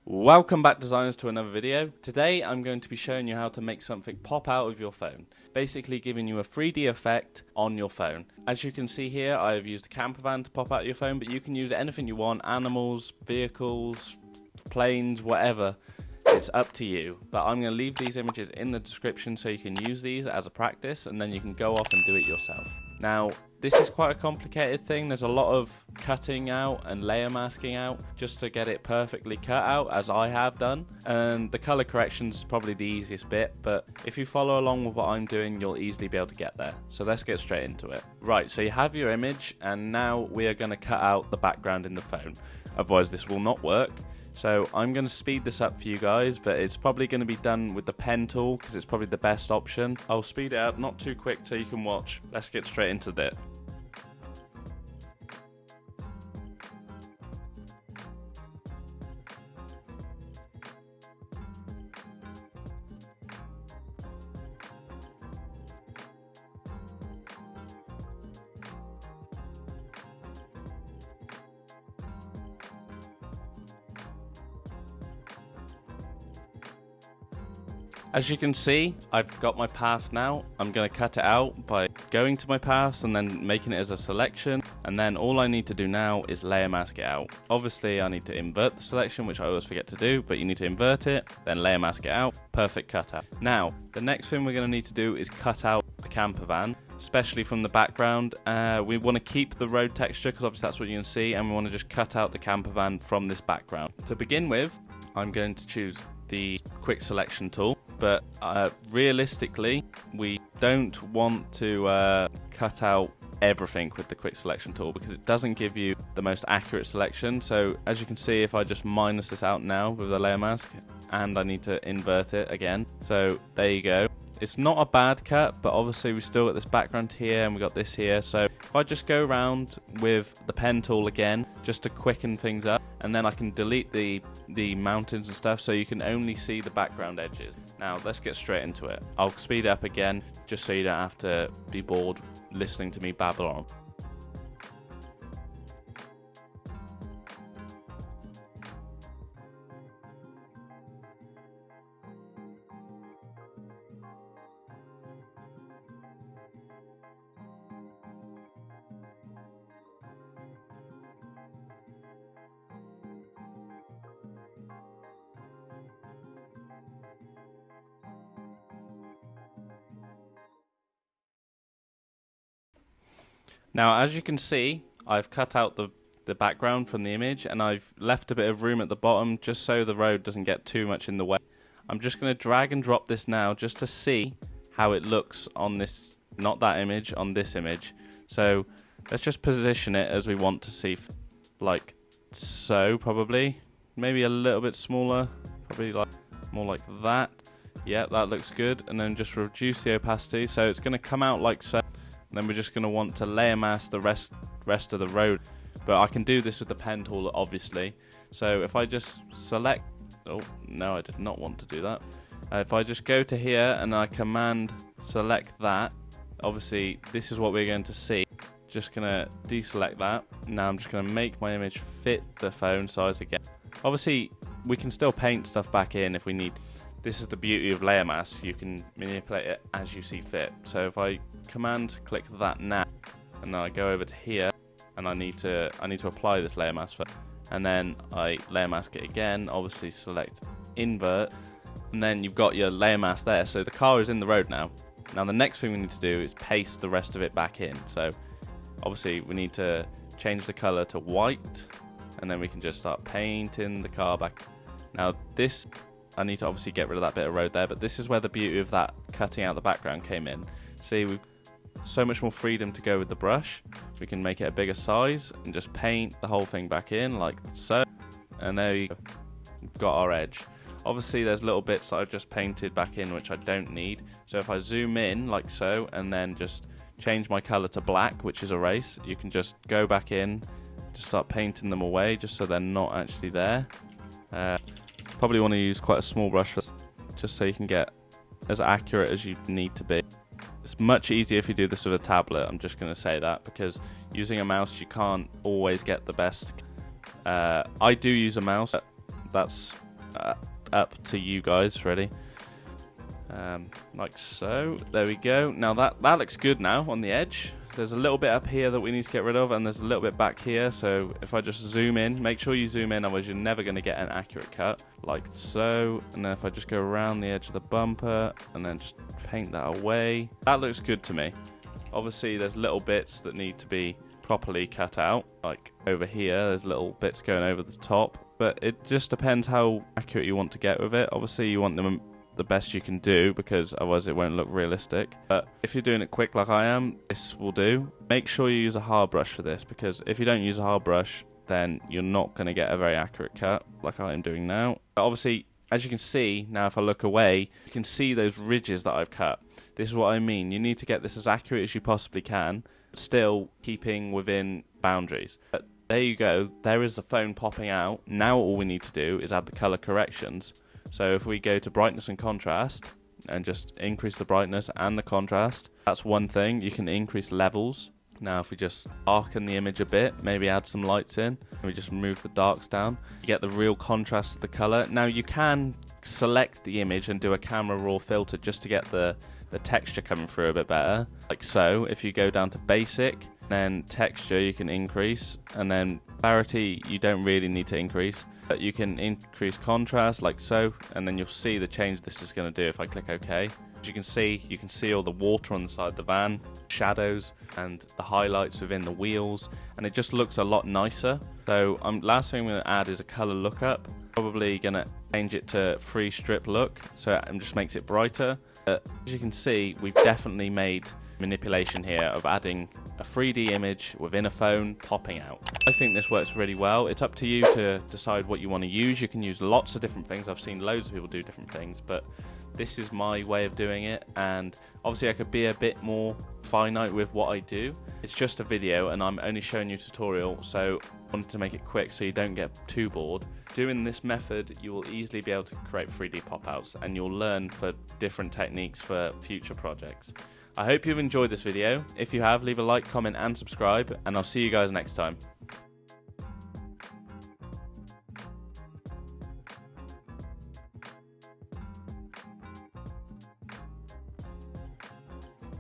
Welcome back designers to another video. Today I'm going to be showing you how to make something pop out of your phone, basically giving you a 3D effect on your phone. As you can see here, I have used a camper van to pop out your phone, but you can use anything you want: animals, vehicles, planes, whatever. It's up to you, but I'm going to leave these images in the description so you can use these as a practice, and then you can go off and do it yourself. Now, this is quite a complicated thing. There's a lot of cutting out and layer masking out just to get it perfectly cut out, as I have done. And the color correction is probably the easiest bit, but if you follow along with what I'm doing, you'll easily be able to get there. So let's get straight into it. Right, so you have your image, and now we are going to cut out the background in the phone. Otherwise, this will not work. So I'm going to speed this up for you guys, but it's probably going to be done with the pen tool because it's probably the best option. I'll speed it up, not too quick so you can watch. Let's get straight into this. As you can see, I've got my path now. I'm going to cut it out by going to my paths and then making it as a selection. And then all I need to do now is layer mask it out. Obviously, I need to invert the selection, which I always forget to do, but you need to invert it, then layer mask it out. Perfect cutout. Now, the next thing we're going to need to do is cut out the camper van, especially from the background. We want to keep the road texture because obviously that's what you can see, and we want to just cut out the camper van from this background. To begin with, I'm going to choose the quick selection tool. But realistically, we don't want to cut out everything with the quick selection tool because it doesn't give you the most accurate selection. So as you can see, if I just minus this out now with the layer mask, and I need to invert it again. So there you go. It's not a bad cut, but obviously we still got this background here and we got this here. So if I just go around with the pen tool again, just to quicken things up, and then I can delete the mountains and stuff so you can only see the background edges. Now let's get straight into it. I'll speed it up again just so you don't have to be bored listening to me babble on. Now, as you can see, I've cut out the background from the image, and I've left a bit of room at the bottom just so the road doesn't get too much in the way. I'm just going to drag and drop this now just to see how it looks on this, not that image, on this image. So let's just position it as we want to see, like so probably. Maybe a little bit smaller, probably like more like that. Yeah, that looks good. And then just reduce the opacity so it's going to come out like so. And then we're just going to want to layer mask the rest of the road. But I can do this with the pen tool, obviously. So if I just select... Oh, no, I did not want to do that. If I just go to here and I command select that, obviously this is what we're going to see. Just going to deselect that. Now I'm just going to make my image fit the phone size again. Obviously, we can still paint stuff back in if we need to. This is the beauty of layer mask. You can manipulate it as you see fit. So if I command click that now, and then I go over to here, and I need to apply this layer mask first, and then I layer mask it again. Obviously select invert, and then you've got your layer mask there. So the car is in the road now. Now the next thing we need to do is paste the rest of it back in. So obviously we need to change the color to white, and then we can just start painting the car back. Now this, I need to obviously get rid of that bit of road there, but this is where the beauty of that cutting out the background came in. See, we've so much more freedom to go with the brush. We can make it a bigger size and just paint the whole thing back in like so. And there you go. We've got our edge. Obviously there's little bits that I've just painted back in which I don't need. So if I zoom in like so and then just change my color to black, which is erase, you can just go back in, just start painting them away just so they're not actually there. Probably want to use quite a small brush just so you can get as accurate as you need to be. It's much easier if you do this with a tablet. I'm just going to say that, because using a mouse you can't always get the best. I do use a mouse. That's up to you guys, ready? Like so. There we go. Now that looks good now on the edge. There's a little bit up here that we need to get rid of, and there's a little bit back here. So if I just zoom in, make sure you zoom in, otherwise you're never going to get an accurate cut, like so. And then if I just go around the edge of the bumper and then just paint that away, that looks good to me. Obviously there's little bits that need to be properly cut out, like over here there's little bits going over the top, but it just depends how accurate you want to get with it. Obviously you want them the best you can do, because otherwise it won't look realistic. But if you're doing it quick like I am, this will do. Make sure you use a hard brush for this, because if you don't use a hard brush, then you're not going to get a very accurate cut like I am doing now. But obviously, as you can see now, if I look away, you can see those ridges that I've cut. This is what I mean. You need to get this as accurate as you possibly can, still keeping within boundaries. But there you go. There is the phone popping out. Now all we need to do is add the color corrections. So if we go to brightness and contrast and just increase the brightness and the contrast, that's one thing. You can increase levels. Now if we just darken the image a bit, maybe add some lights in, and we just move the darks down, you get the real contrast to the color. Now you can select the image and do a camera raw filter just to get the texture coming through a bit better, like so. If you go down to basic, then texture you can increase, and then clarity you don't really need to increase, but you can increase contrast like so, and then you'll see the change this is going to do if I click OK. As you can see all the water on the side of the van, shadows and the highlights within the wheels, and it just looks a lot nicer. So last thing I'm going to add is a color lookup. Probably going to change it to free strip look, so it just makes it brighter. As you can see, we've definitely made manipulation here of adding a 3D image within a phone popping out. I think this works really well. It's up to you to decide what you want to use. You can use lots of different things. I've seen loads of people do different things, but this is my way of doing it, and obviously I could be a bit more finite with what I do. It's just a video and I'm only showing you a tutorial, so I wanted to make it quick so you don't get too bored. Doing this method, you will easily be able to create 3D pop-outs, and you'll learn for different techniques for future projects. I hope you've enjoyed this video. If you have, leave a like, comment and subscribe, and I'll see you guys next time.